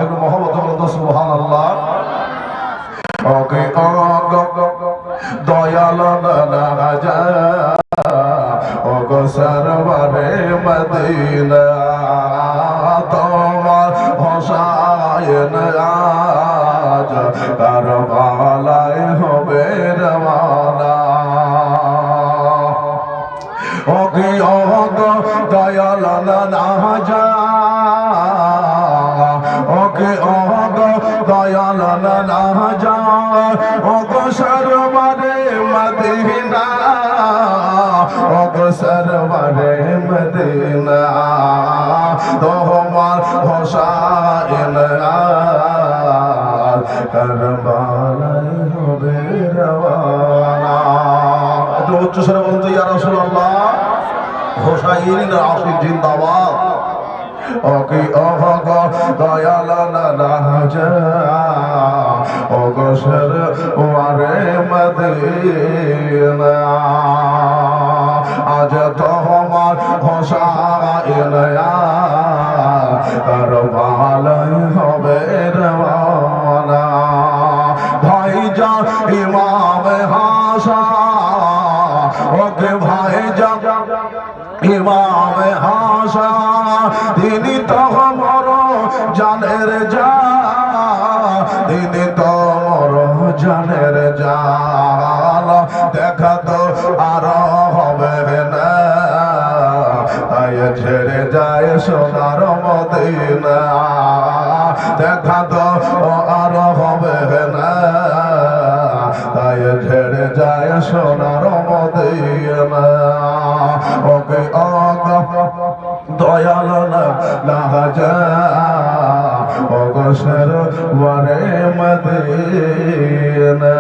একটু মহব্বত বলুন তো সুবহানাল্লাহ। ওকে দয়াল রাজা ওগো সরওয়ারে মদিনা তোমার হোসায়েন আজ কারবালায় হবে রওনা। ওকে দয়াল রাজা ওকে দয়াল রাজা ওগো সরওয়ারে মদিনা ওগো সরওয়ারে মদিনা তোমার হোসায়েন কারবালায় হবে রওনা। একটু উচ্চ স্বরে বলুন তো ইয়া রাসূলুল্লাহ। হোসাইন আশিক জিন্দাবাদ। ওকে ওগো দয়াল রাজা ওগো সরওয়ারে মদিনা আজ তোমার হোসায়েন কারবালায় হবে রওনা। ভাইজান ইমাম হাসান ওকে ভাইজান ইমাম হাসান তিনি তো মর জানের জান তিনি তো মর জানের জান দেখা তো আর হবে না তাই ছেড়ে যায় সোনার মদিনা দেখা তো আর হবে না তাই ছেড়ে যায় সোনার মদিনা। ওকে দয়াল রাজা ওগো সরওয়ারে মদিনা